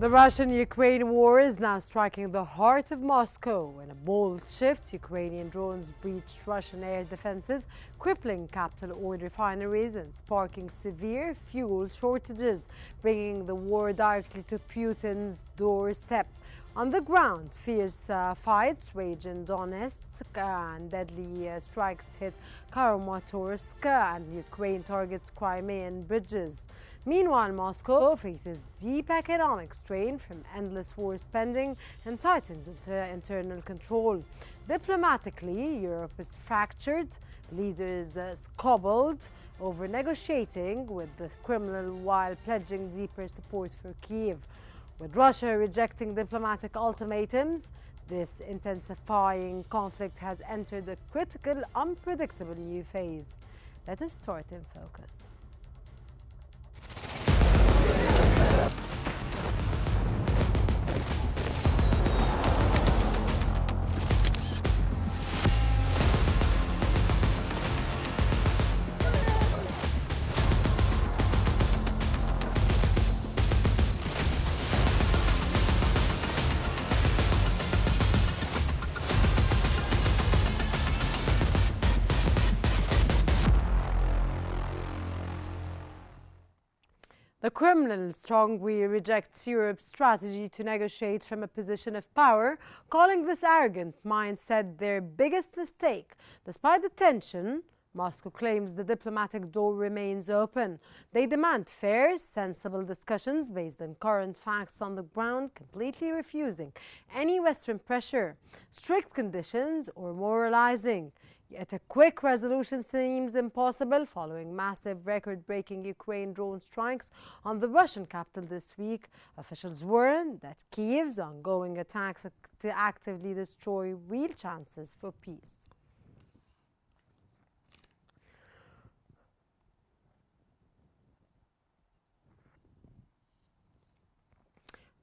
The Russian-Ukraine war is now striking the heart of Moscow. In a bold shift, Ukrainian drones breached Russian air defenses, crippling capital oil refineries and sparking severe fuel shortages, bringing the war directly to Putin's doorstep. On the ground, fierce fights rage in Donetsk and deadly strikes hit Kramatorsk, and Ukraine targets Crimean bridges. Meanwhile, Moscow faces deep economic strain from endless war spending and tightens internal control. Diplomatically, Europe is fractured, leaders squabbled over negotiating with the Kremlin while pledging deeper support for Kyiv. With Russia rejecting diplomatic ultimatums, this intensifying conflict has entered a critical, unpredictable new phase. Let us start in focus. The Kremlin strongly rejects Europe's strategy to negotiate from a position of power, calling this arrogant mindset their biggest mistake. Despite the tension, Moscow claims the diplomatic door remains open. They demand fair, sensible discussions based on current facts on the ground, completely refusing any Western pressure, strict conditions, or moralizing. Yet a quick resolution seems impossible following massive record-breaking Ukraine drone strikes on the Russian capital this week. Officials warn that Kyiv's ongoing attacks to actively destroy real chances for peace.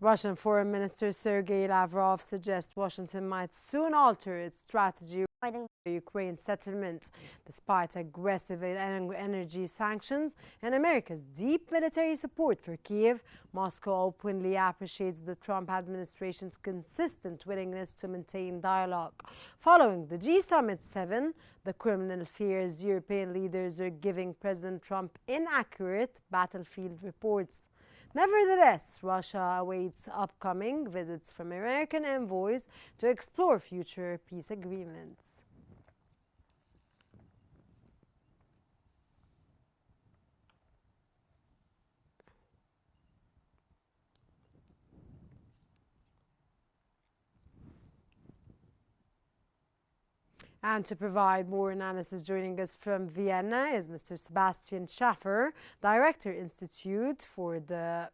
Russian Foreign Minister Sergei Lavrov suggests Washington might soon alter its strategy regarding the Ukraine settlement. Despite aggressive energy sanctions and America's deep military support for Kyiv, Moscow openly appreciates the Trump administration's consistent willingness to maintain dialogue. Following the G-Summit 7, the Kremlin fears European leaders are giving President Trump inaccurate battlefield reports. Nevertheless, Russia awaits upcoming visits from American envoys to explore future peace agreements. And to provide more analysis, joining us from Vienna is Mr. Sebastian Schaffer, Director Institute for the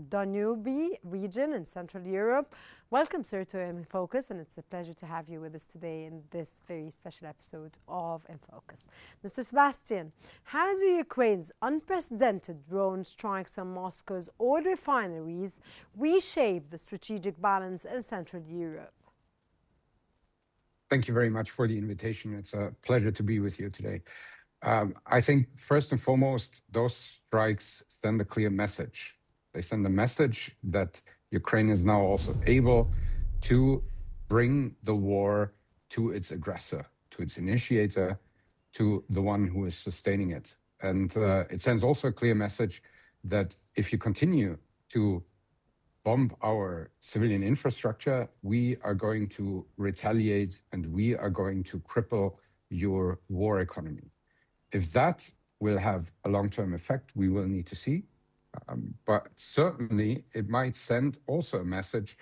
Danube region in Central Europe. Welcome, sir, to In Focus, and it's a pleasure to have you with us today in this very special episode of In Focus. Mr. Sebastian, how do Ukraine's unprecedented drone strikes on Moscow's oil refineries reshape the strategic balance in Central Europe? Thank you very much for the invitation. It's a pleasure to be with you today. I think first and foremost, those strikes send a clear message. They send a message that Ukraine is now also able to bring the war to its aggressor, to its initiator, to the one who is sustaining it. And it sends also a clear message that if you continue to bomb our civilian infrastructure, we are going to retaliate and we are going to cripple your war economy. If that will have a long-term effect, we will need to see. But certainly it might send also a message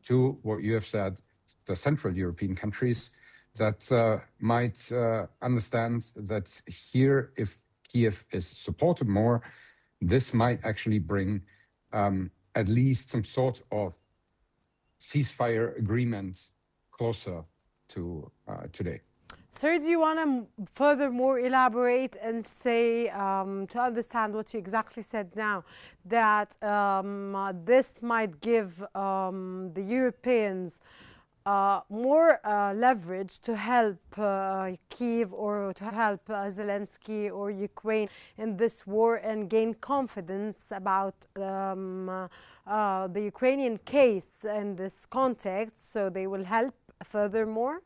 to what you have said, the Central European countries that might understand that here, if Kyiv is supported more, this might actually bring at least some sort of ceasefire agreement closer to today. Sir, do you want to furthermore elaborate and say, to understand what you exactly said now, that this might give the Europeans more leverage to help Kyiv or to help Zelensky or Ukraine in this war and gain confidence about the Ukrainian case in this context, so they will help furthermore?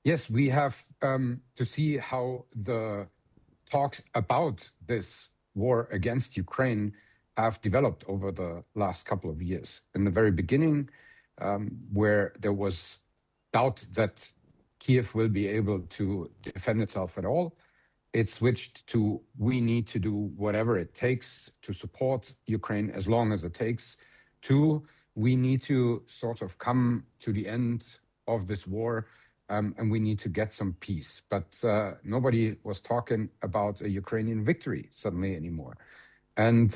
Yes, we have to see how the talks about this war against Ukraine have developed over the last couple of years. In the very beginning, where there was doubt that Kyiv will be able to defend itself at all, it switched to we need to do whatever it takes to support Ukraine as long as it takes, to we need to sort of come to the end of this war and we need to get some peace. But nobody was talking about a Ukrainian victory suddenly anymore. And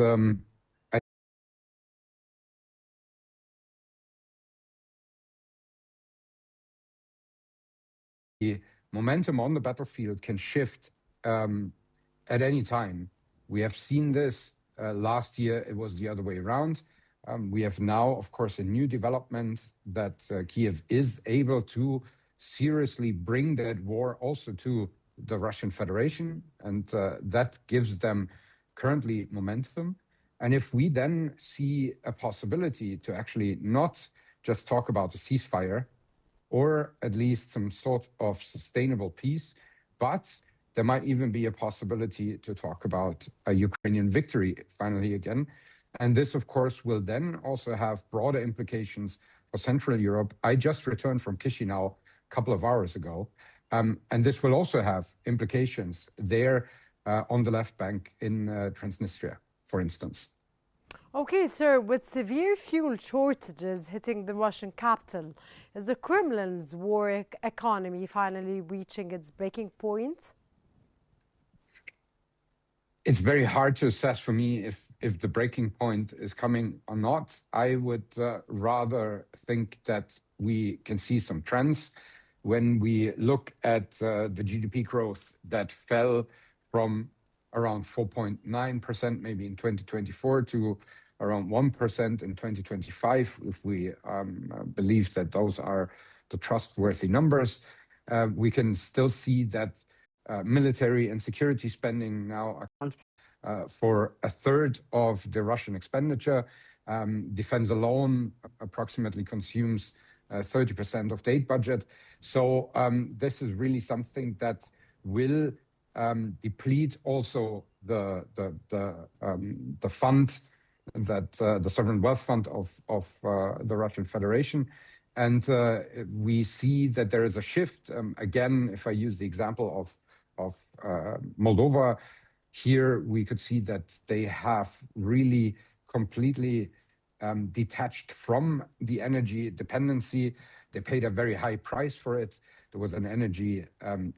the momentum on the battlefield can shift at any time. We have seen this last year, it was the other way around. We have now, of course, a new development that Kyiv is able to seriously bring that war also to the Russian Federation, and that gives them currently momentum. And if we then see a possibility to actually not just talk about a ceasefire, or at least some sort of sustainable peace, but there might even be a possibility to talk about a Ukrainian victory finally again. And this, of course, will then also have broader implications for Central Europe. I just returned from Chisinau a couple of hours ago, and this will also have implications there on the left bank in Transnistria, for instance. Okay, sir, with severe fuel shortages hitting the Russian capital, is the Kremlin's war economy finally reaching its breaking point? It's very hard to assess for me if the breaking point is coming or not. I would rather think that we can see some trends. When we look at the GDP growth that fell from around 4.9% maybe in 2024 to around 1% in 2025, if we believe that those are the trustworthy numbers, we can still see that military and security spending now accounts for a third of the Russian expenditure. Defense alone approximately consumes 30% of the aid budget. So this is really something that will deplete also the fund, that the sovereign wealth fund of the Russian Federation. And we see that there is a shift. Again, if I use the example of Moldova, here we could see that they have really completely detached from the energy dependency. They paid a very high price for it. There was an energy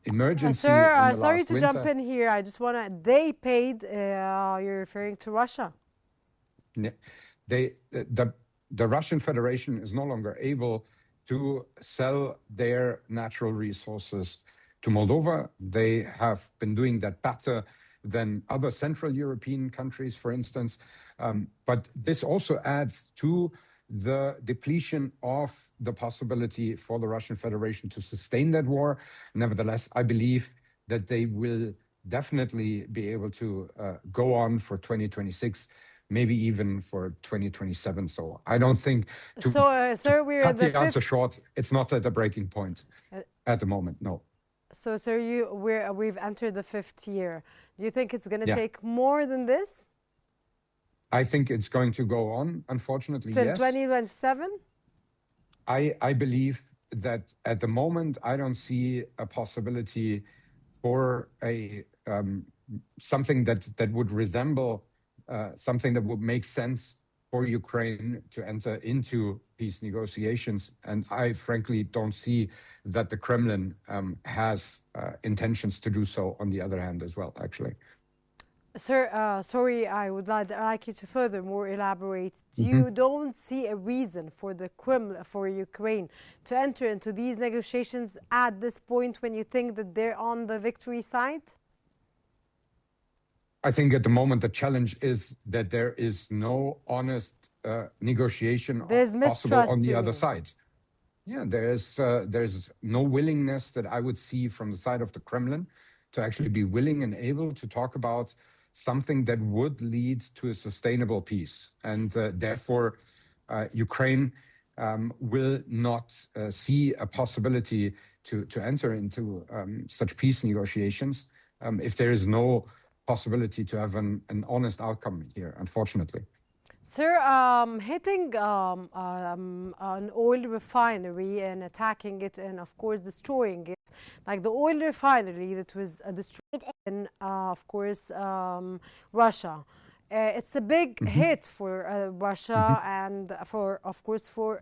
emergency in the last winter. Sorry to jump in here. I just want to, they paid, you're referring to Russia. Yeah. The Russian Federation is no longer able to sell their natural resources to Moldova. They have been doing that better than other Central European countries, for instance. But this also adds to the depletion of the possibility for the Russian Federation to sustain that war. Nevertheless, I believe that they will definitely be able to go on for 2026, maybe even for 2027. So I don't think to sir, we're cut the answer short, it's not at a breaking point at the moment, no. So, sir, we've entered the 5th year. Do you think it's going to take more than this? I think it's going to go on, unfortunately, Till yes. 2027? I believe that at the moment, I don't see a possibility for a something that would resemble something that would make sense for Ukraine to enter into peace negotiations. And I frankly don't see that the Kremlin has intentions to do so on the other hand as well, actually. Sir, sorry, I would like you to furthermore elaborate. You don't see a reason for the Kremlin, for Ukraine to enter into these negotiations at this point when you think that they're on the victory side? I think at the moment the challenge is that there is no honest negotiation possible on the other side. Yeah, there's no willingness that I would see from the side of the Kremlin to actually be willing and able to talk about something that would lead to a sustainable peace. And therefore, Ukraine will not see a possibility to enter into such peace negotiations if there is no possibility to have an honest outcome here, unfortunately. Sir, hitting an oil refinery and attacking it and, of course, destroying it, like the oil refinery that was destroyed in, of course, Russia. It's a big Mhm, hit for mhm. Russia and, for, of course, for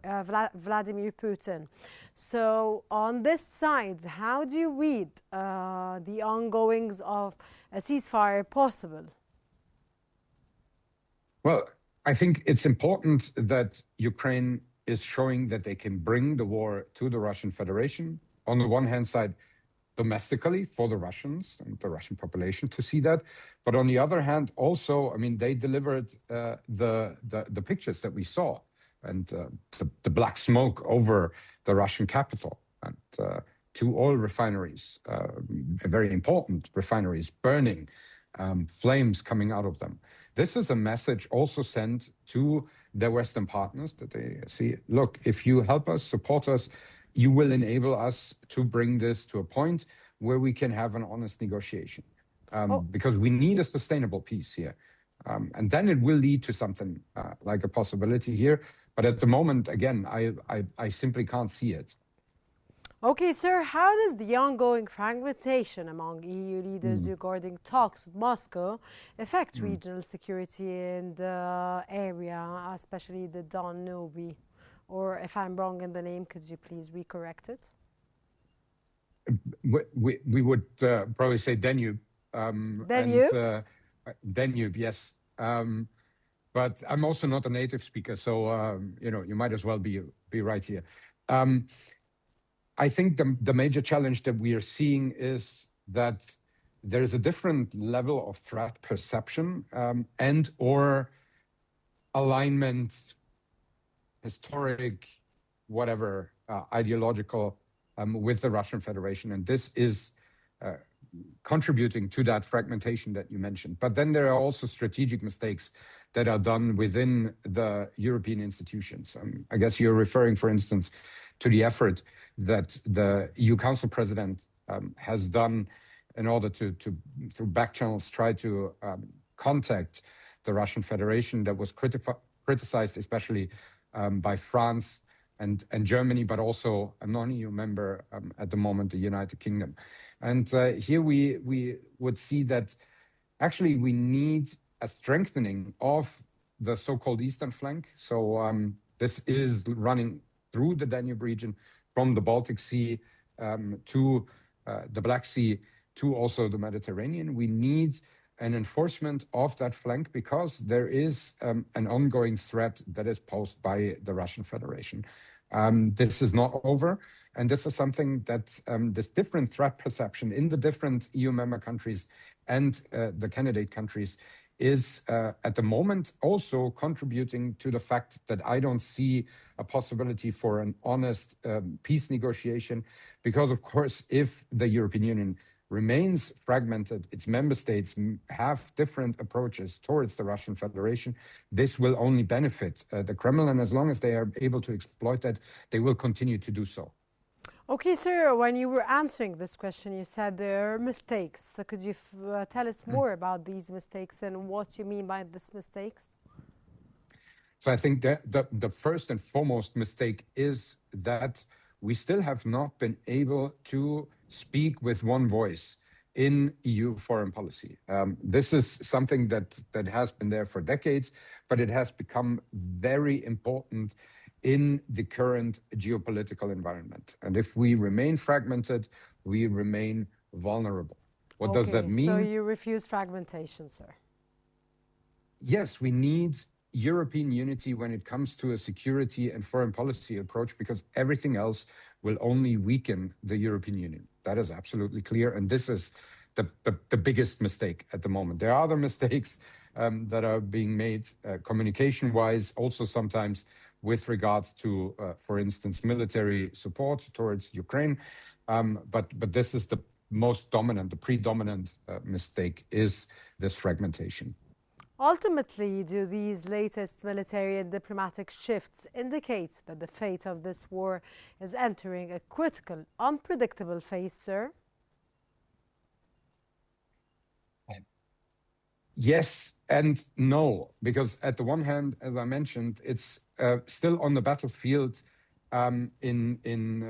Vladimir Putin. So, on this side, how do you read the ongoings of a ceasefire possible? Well, I think it's important that Ukraine is showing that they can bring the war to the Russian Federation. On the one hand side, domestically for the Russians and the Russian population to see that, but on the other hand, also, I mean, they delivered the pictures that we saw and the black smoke over the Russian capital and two oil refineries, very important refineries, burning, flames coming out of them. This is a message also sent to their Western partners that they see, look, if you help us, support us, you will enable us to bring this to a point where we can have an honest negotiation. Oh, Because we need a sustainable peace here. And then it will lead to something like a possibility here. But at the moment, again, I simply can't see it. okay, sir, how does the ongoing fragmentation among EU leaders Mm, regarding talks with Moscow affect mm. regional security in the area, especially the Danube? Or if I'm wrong in the name, could you please recorrect it? We would probably say Danube, and Danube? Danube, yes. But I'm also not a native speaker, so you might as well be right here. Um, I think the major challenge that we are seeing is that there is a different level of threat perception and or alignment, historic, whatever, ideological with the Russian Federation. And this is uh, contributing to that fragmentation that you mentioned. But then there are also strategic mistakes that are done within the European institutions. I guess you're referring, for instance, to the effort that the EU Council President has done in order to through back channels, try to contact the Russian Federation that was criticized, especially by France and Germany, but also a non-EU member at the moment, the United Kingdom. And here we would see that actually we need a strengthening of the so-called eastern flank. So this is running through the Danube region from the Baltic Sea to the Black Sea to also the Mediterranean. We need an enforcement of that flank because there is an ongoing threat that is posed by the Russian Federation. This is not over. And this is something that this different threat perception in the different EU member countries and the candidate countries is at the moment also contributing to the fact that I don't see a possibility for an honest peace negotiation. Because, of course, if the European Union remains fragmented, its member states have different approaches towards the Russian Federation, this will only benefit the Kremlin. And as long as they are able to exploit that, they will continue to do so. Okay, sir, when you were answering this question, you said there are mistakes. So could you tell us more about these mistakes and what you mean by these mistakes? So I think that the first and foremost mistake is that we still have not been able to speak with one voice in EU foreign policy. This is something that has been there for decades, but it has become very important in the current geopolitical environment. And if we remain fragmented, we remain vulnerable. What does that Okay, so mean? you refuse fragmentation, sir. Yes, we need European unity when it comes to a security and foreign policy approach, because everything else will only weaken the European Union. That is absolutely clear. And this is the biggest mistake at the moment. There are other mistakes that are being made communication-wise, also sometimes with regards to, for instance, military support towards Ukraine. But this is the most dominant, the predominant mistake is this fragmentation. Ultimately, do these latest military and diplomatic shifts indicate that the fate of this war is entering a critical, unpredictable phase, sir? Yes and no, because at the one hand, as I mentioned, it's still on the battlefield in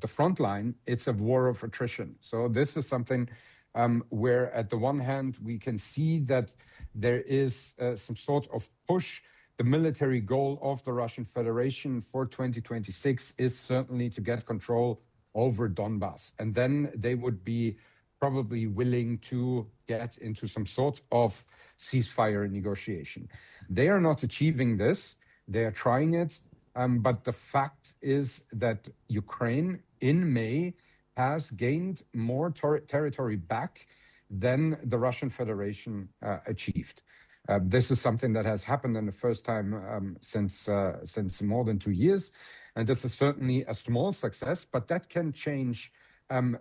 the front line. It's a war of attrition. So this is something where at the one hand, we can see that there is some sort of push. The military goal of the Russian Federation for 2026 is certainly to get control over Donbass. And then they would be probably willing to get into some sort of ceasefire negotiation. They are not achieving this. They are trying it. But the fact is that Ukraine in May has gained more territory back than the Russian Federation achieved. This is something that has happened in the first time since more than 2 years. And this is certainly a small success, but that can change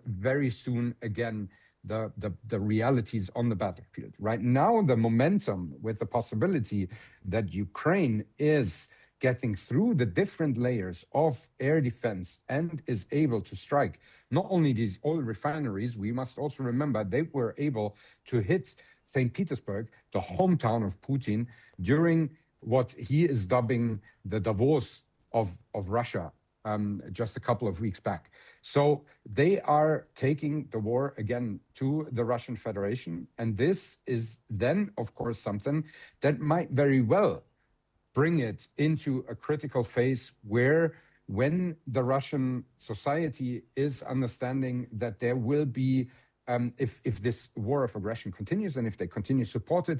very soon again the realities on the battlefield. Right now, the momentum with the possibility that Ukraine is getting through the different layers of air defense and is able to strike not only these oil refineries, we must also remember they were able to hit St. Petersburg, the hometown of Putin, during what he is dubbing the Davos of Russia. Just a couple of weeks back. So they are taking the war again to the Russian Federation. And this is then, of course, something that might very well bring it into a critical phase where when the Russian society is understanding that there will be, if this war of aggression continues and if they continue to support it,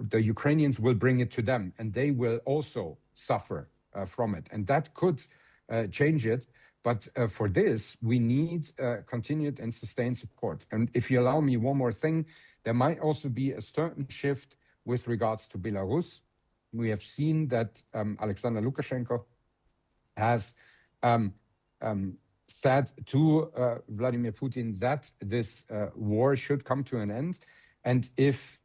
the Ukrainians will bring it to them and they will also suffer from it. And that could change it. But for this, we need continued and sustained support. And if you allow me one more thing, there might also be a certain shift with regards to Belarus. We have seen that Alexander Lukashenko has said to Vladimir Putin that this war should come to an end. And if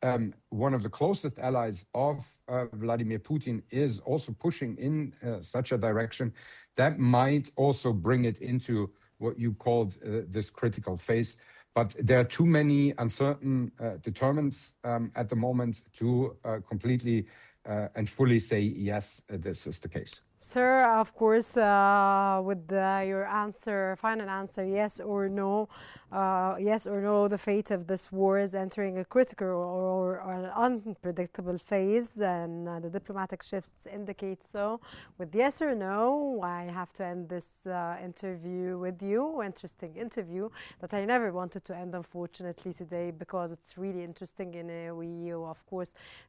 one of the closest allies of Vladimir Putin is also pushing in such a direction, that might also bring it into what you called this critical phase. But there are too many uncertain determinants at the moment to completely and fully say, yes, this is the case. Sir, of course, with your answer, final answer, yes or no, the fate of this war is entering a critical or an unpredictable phase, and the diplomatic shifts indicate so. With yes or no, I have to end this interview with you, interesting interview that I never wanted to end, unfortunately, today, because it's really interesting. And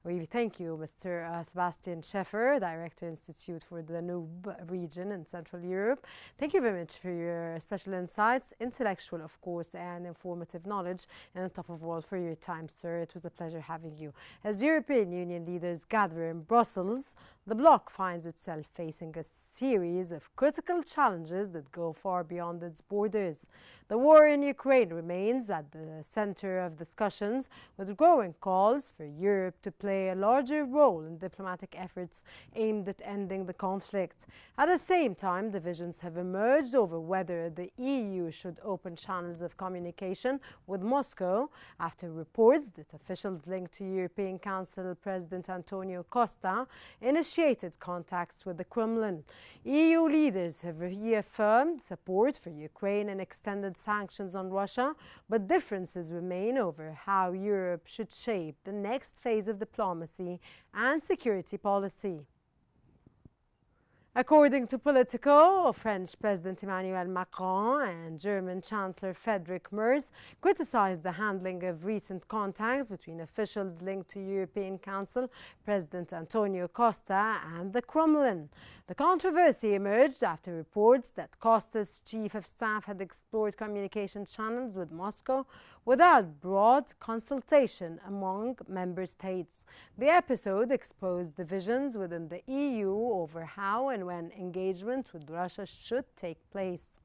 we thank you, Mr. Sebastian Scheffer, Director Institute for the Danube region in Central Europe. Thank you very much for your special insights, intellectual, of course, and informative knowledge, and on top of all, for your time, sir. It was a pleasure having you. As European Union leaders gather in Brussels, the bloc finds itself facing a series of critical challenges that go far beyond its borders. The war in Ukraine remains at the center of discussions, with growing calls for Europe to play a larger role in diplomatic efforts aimed at ending the conflict. At the same time, divisions have emerged over whether the EU should open channels of communication with Moscow after reports that officials linked to European Council President Antonio Costa initiated contacts with the Kremlin. EU leaders have reaffirmed support for Ukraine and extended sanctions on Russia, but differences remain over how Europe should shape the next phase of diplomacy and security policy. According to Politico, French President Emmanuel Macron and German Chancellor Friedrich Merz criticized the handling of recent contacts between officials linked to European Council President Antonio Costa and the Kremlin. The controversy emerged after reports that Costa's chief of staff had explored communication channels with Moscow without broad consultation among member states. The episode exposed divisions within the EU over how and when engagement with Russia should take place.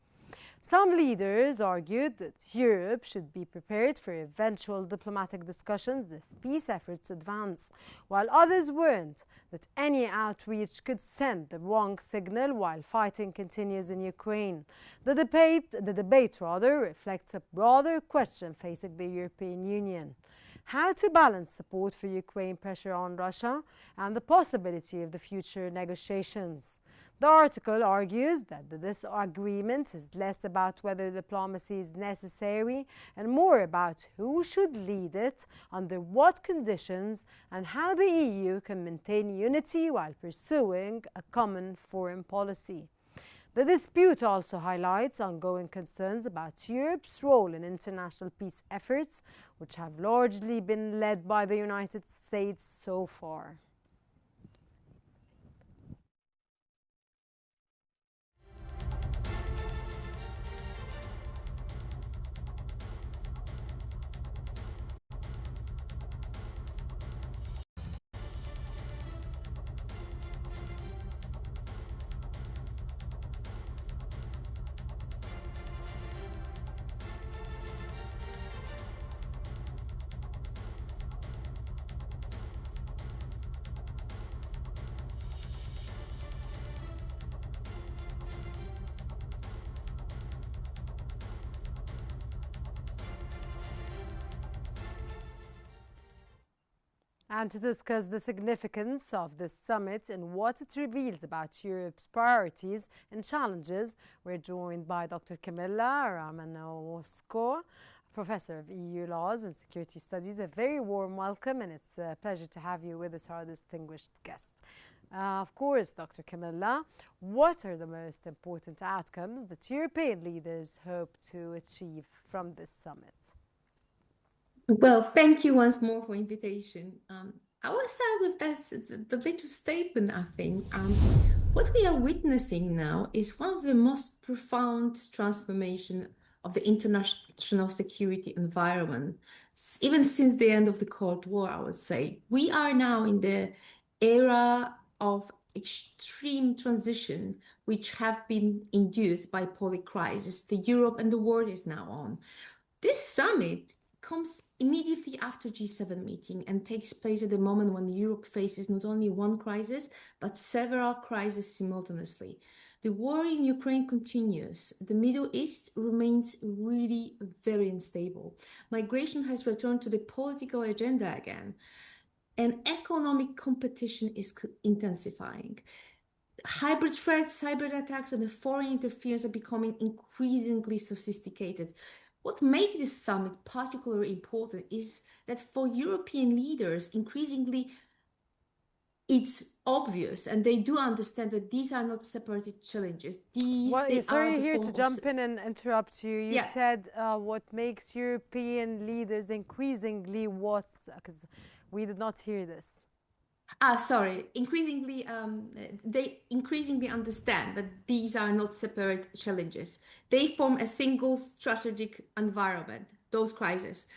Some leaders argued that Europe should be prepared for eventual diplomatic discussions if peace efforts advance, while others warned that any outreach could send the wrong signal while fighting continues in Ukraine. The debate reflects a broader question facing the European Union: how to balance support for Ukraine, pressure on Russia, and the possibility of the future negotiations. The article argues that the disagreement is less about whether diplomacy is necessary and more about who should lead it, under what conditions, and how the EU can maintain unity while pursuing a common foreign policy. The dispute also highlights ongoing concerns about Europe's role in international peace efforts, which have largely been led by the United States so far. And to discuss the significance of this summit and what it reveals about Europe's priorities and challenges, we're joined by Dr. Kamila Romanowska, Professor of EU Laws and Security Studies. A very warm welcome, and it's a pleasure to have you with us, our distinguished guest. Of course, Dr. Kamila, what are the most important outcomes that European leaders hope to achieve from this summit? Well, thank you once more for invitation. I will start with the little statement, I think. What we are witnessing now is one of the most profound transformation of the international security environment, even since the end of the Cold War, I would say. We are now in the era of extreme transition, which have been induced by polycrisis. The Europe and the world is now on. This summit comes immediately after G7 meeting and takes place at the moment when Europe faces not only one crisis, but several crises simultaneously. The war in Ukraine continues. The Middle East remains really very unstable. Migration has returned to the political agenda again, and economic competition is intensifying. Hybrid threats, cyber attacks, and the foreign interference are becoming increasingly sophisticated. What makes this summit particularly important is that for European leaders, increasingly it's obvious, and they do understand that these are not separated challenges. Sorry here to jump in and interrupt you. You said what makes European leaders increasingly what? Because we did not hear this. Sorry. They increasingly understand that these are not separate challenges. They form a single strategic environment, those crises.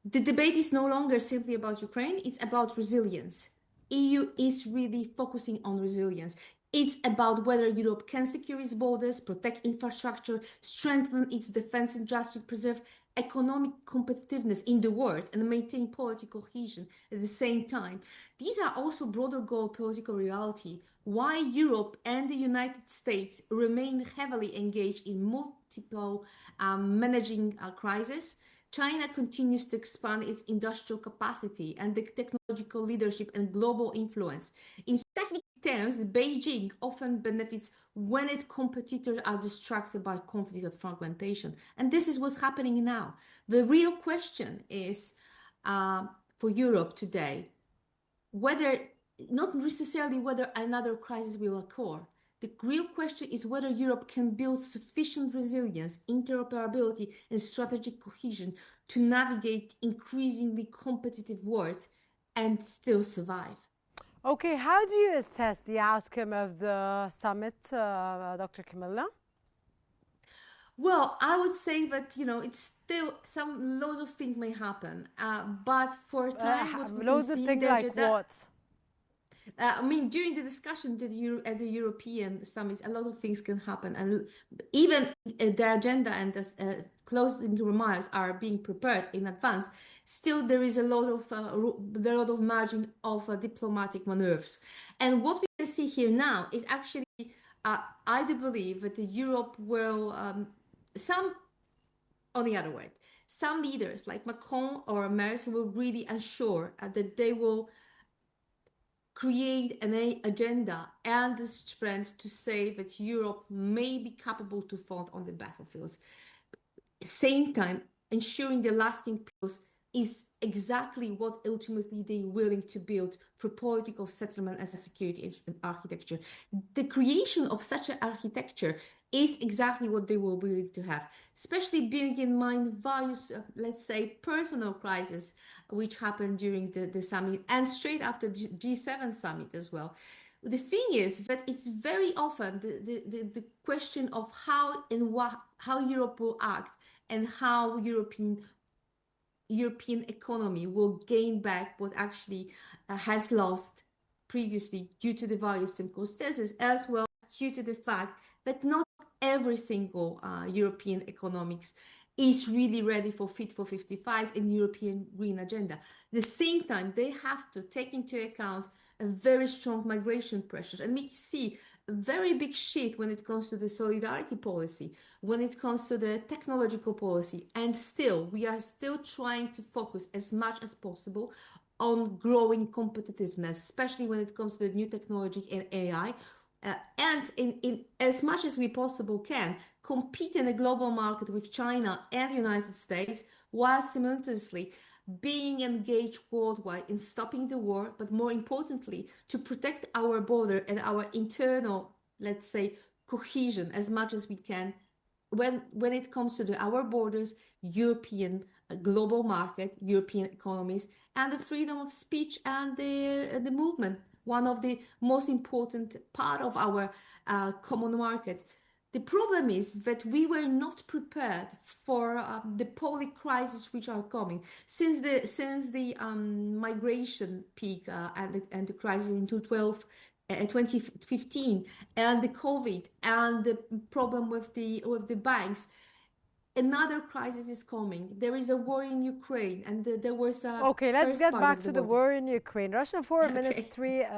The debate is no longer simply about Ukraine, it's about resilience. EU is really focusing on resilience. It's about whether Europe can secure its borders, protect infrastructure, strengthen its defense industry, preserve economic competitiveness in the world, and maintain political cohesion at the same time. These are also broader geopolitical reality. Why Europe and the United States remain heavily engaged in multiple managing crises. China continues to expand its industrial capacity and the technological leadership and global influence. In strategic terms, Beijing often benefits when its competitors are distracted by conflict and fragmentation. And this is what's happening now. The real question is for Europe today, not necessarily whether another crisis will occur. The real question is whether Europe can build sufficient resilience, interoperability, and strategic cohesion to navigate increasingly competitive world and still survive. Okay, how do you assess the outcome of the summit, Dr. Camilla? Well, I would say that, it's still loads of things may happen, but for a time, what we can Loads of see in things the like agenda. what? I mean, during the discussion at the European summit, a lot of things can happen, and even the agenda and the closing remarks are being prepared in advance. Still, there is a lot of margin of diplomatic maneuvers, and what we can see here now is actually, I do believe that Europe will on the other way, some leaders like Macron or Merz will really ensure that they will create an agenda and the strength to say that Europe may be capable to fight on the battlefields. Same time, ensuring the lasting peace is exactly what ultimately they're willing to build for political settlement as a security architecture. The creation of such an architecture is exactly what they were willing to have, especially bearing in mind various, let's say, personal crises which happened during the summit and straight after the G7 summit as well. The thing is that it's very often the question of how and how Europe will act and how European economy will gain back what actually has lost previously due to the various circumstances, as well as due to the fact that not every single European economics is really ready for Fit for 55 and European Green Agenda. At the same time, they have to take into account a very strong migration pressures, and we see a very big shift when it comes to the solidarity policy, when it comes to the technological policy, and still we are still trying to focus as much as possible on growing competitiveness, especially when it comes to the new technology and AI. And in as much as we possible can compete in a global market with China and the United States, while simultaneously being engaged worldwide in stopping the war, but more importantly, to protect our border and our internal, let's say, cohesion as much as we can when it comes to our borders, European global market, European economies, and the freedom of speech and the movement, one of the most important part of our common market. The problem is that we were not prepared for the public crises which are coming since the migration peak and the crisis in 2015 and the COVID and the problem with the banks. Another crisis is coming. There is a war in Ukraine, and there was a Okay, let's first get part back of the to the war. war in Ukraine. Russian Foreign Okay.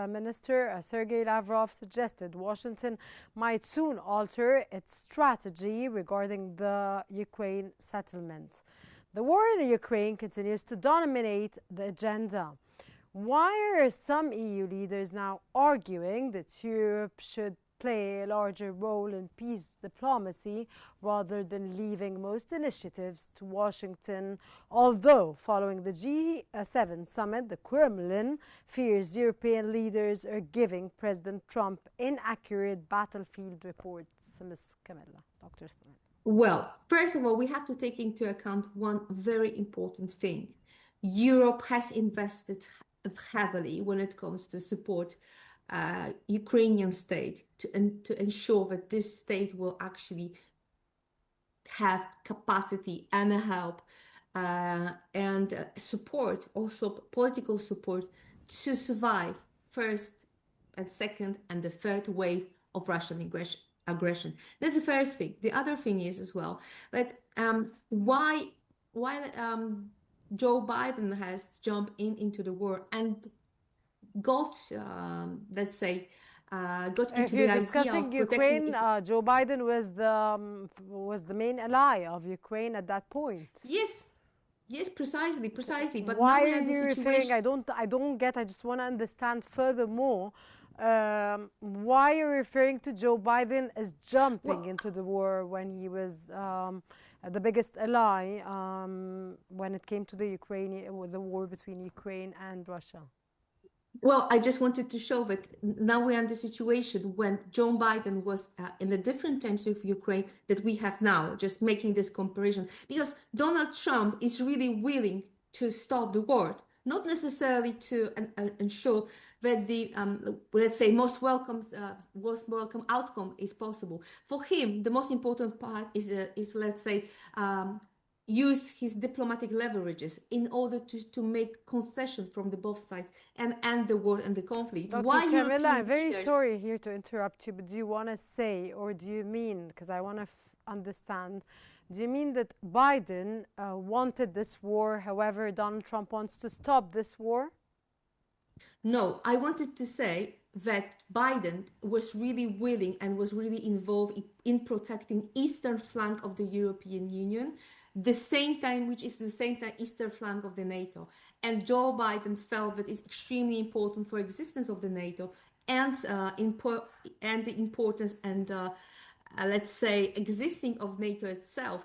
Minister Sergei Lavrov suggested Washington might soon alter its strategy regarding the Ukraine settlement. The war in Ukraine continues to dominate the agenda. Why are some EU leaders now arguing that Europe should play a larger role in peace diplomacy rather than leaving most initiatives to Washington? Although, following the G7 summit, the Kremlin fears European leaders are giving President Trump inaccurate battlefield reports. Ms. Camilla, Dr. Camilla. Well, first of all, we have to take into account one very important thing. Europe has invested heavily when it comes to support Ukrainian state to ensure that this state will actually have capacity and help and support, also political support, to survive first and second and the third wave of Russian aggression. That's the first thing. The other thing is as well that why Joe Biden has jumped into the war and got, let's say, got If into you're the idea discussing of protecting Ukraine, Joe Biden was the main ally of Ukraine at that point. Yes, yes, precisely. But now Why we are are the you referring? situation. I don't get. I just want to understand furthermore. Why you're referring to Joe Biden as jumping Well, into the war when he was the biggest ally when it came to the Ukraine, the war between Ukraine and Russia? Well, I just wanted to show that now we're in the situation when Joe Biden was in the different times of Ukraine that we have now, just making this comparison, because Donald Trump is really willing to stop the war, not necessarily to ensure that the let's say most welcome outcome is possible. For him, the most important part is let's say use his diplomatic leverages in order to make concessions from the both sides and end the war and the conflict. Dr. Why Camilla, I'm European very leaders? sorry here to interrupt you, but do you want to say, or do you mean, because I want to understand, do you mean that Biden wanted this war, however, Donald Trump wants to stop this war? No, I wanted to say that Biden was really willing and was really involved in protecting eastern flank of the European Union, the same time, which is the same time eastern flank of the NATO. And Joe Biden felt that it's extremely important for existence of the NATO and the importance and let's say existing of NATO itself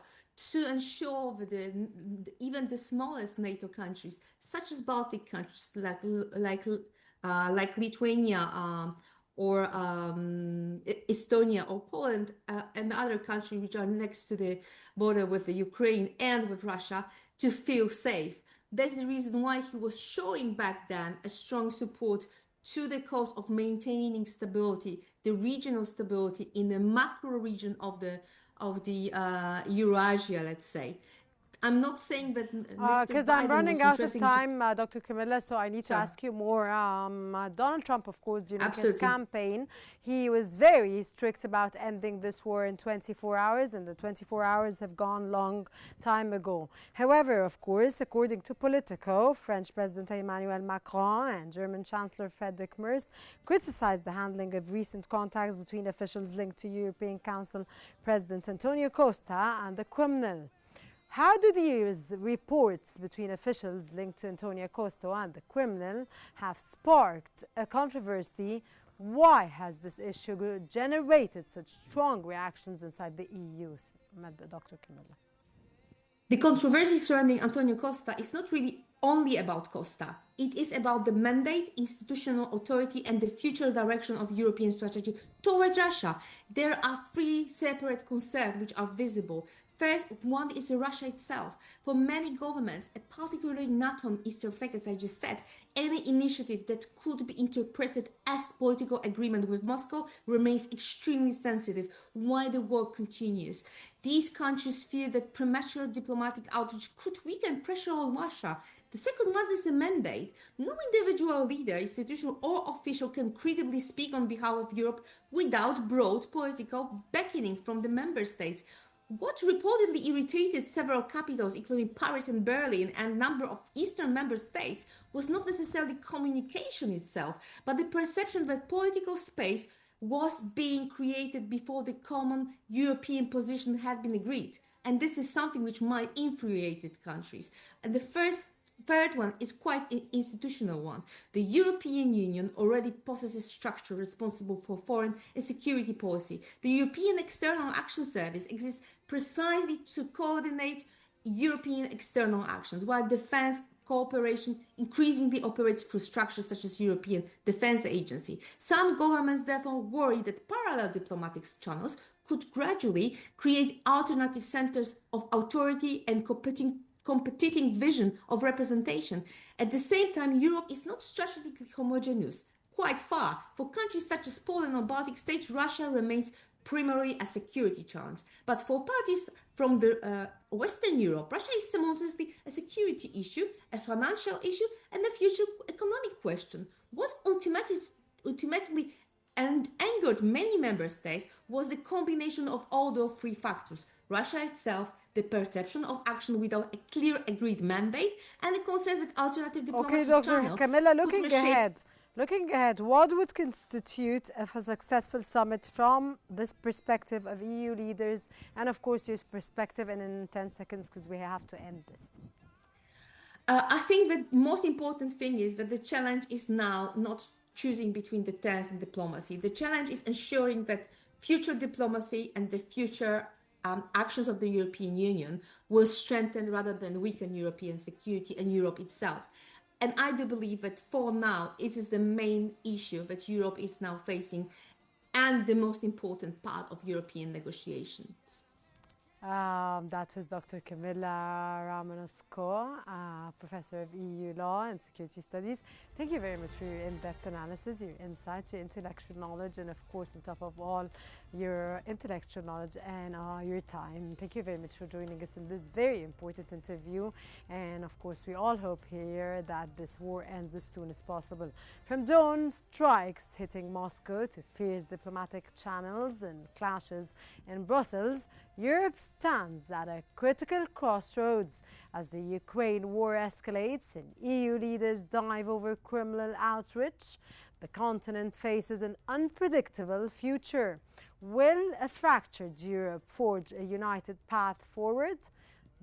to ensure that even the smallest NATO countries, such as Baltic countries like Lithuania or Estonia or Poland and other countries which are next to the border with the Ukraine and with Russia, to feel safe. That's the reason why he was showing back then a strong support to the cause of maintaining stability, the regional stability in the macro region of the Eurasia, let's say. I'm not saying that Mr. Because I'm Biden running was out of interested in time, Dr. Camilla, so I need to Sorry. ask you more. Donald Trump, of course, during his Absolutely. campaign, he was very strict about ending this war in 24 hours, and the 24 hours have gone long time ago. However, of course, according to Politico, French President Emmanuel Macron and German Chancellor Friedrich Merz criticized the handling of recent contacts between officials linked to European Council President Antonio Costa and the Kremlin. How do these reports between officials linked to Antonio Costa and the Kremlin have sparked a controversy? Why has this issue generated such strong reactions inside the EU, Dr. Camilla? The controversy surrounding Antonio Costa is not really only about Costa. It is about the mandate, institutional authority, and the future direction of European strategy towards Russia. There are three separate concerns which are visible. First, one is Russia itself. For many governments, particularly NATO and Eastern flank, as I just said, any initiative that could be interpreted as political agreement with Moscow remains extremely sensitive while the war continues. These countries fear that premature diplomatic outreach could weaken pressure on Russia. The second one is a mandate. No individual leader, institution, or official can credibly speak on behalf of Europe without broad political backing from the member states. What reportedly irritated several capitals, including Paris and Berlin, and a number of Eastern member states, was not necessarily communication itself, but the perception that political space was being created before the common European position had been agreed. And this is something which might infuriate countries. And the third one is quite an institutional one. The European Union already possesses structure responsible for foreign and security policy. The European External Action Service exists precisely to coordinate European external actions, while defense cooperation increasingly operates through structures such as European Defense Agency. Some governments therefore worry that parallel diplomatic channels could gradually create alternative centers of authority and competing vision of representation. At the same time, Europe is not strategically homogeneous. Quite far. For countries such as Poland or Baltic states, Russia remains primarily a security challenge. But for parties from the Western Europe, Russia is simultaneously a security issue, a financial issue, and a future economic question. What ultimately angered many member states was the combination of all those three factors: Russia itself, the perception of action without a clear agreed mandate, and the concern that alternative diplomacy Okay, Dr. channel Camilla, could looking ahead, what would constitute a successful summit from this perspective of EU leaders and, of course, your perspective in 10 seconds because we have to end this? I think the most important thing is that the challenge is now not choosing between the terms and diplomacy. The challenge is ensuring that future diplomacy and the future actions of the European Union will strengthen rather than weaken European security and Europe itself. And I do believe that for now, it is the main issue that Europe is now facing and the most important part of European negotiations. That was Dr. Camilla Romanesco, Professor of EU Law and Security Studies. Thank you very much for your in-depth analysis, your insights, your intellectual knowledge, and of course, on top of all, your intellectual knowledge and your time. Thank you very much for joining us in this very important interview. And of course, we all hope here that this war ends as soon as possible. From drone strikes hitting Moscow to fierce diplomatic channels and clashes in Brussels, Europe stands at a critical crossroads as the Ukraine war escalates and EU leaders dive over criminal outreach. The continent faces an unpredictable future. Will a fractured Europe forge a united path forward?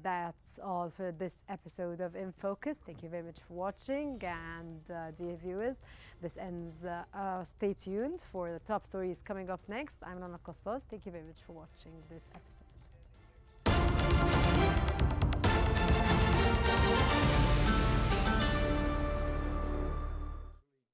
That's all for this episode of In Focus. Thank you very much for watching, and dear viewers, this ends. Stay tuned for the top stories coming up next. I'm Rana Kostos. Thank you very much for watching this episode.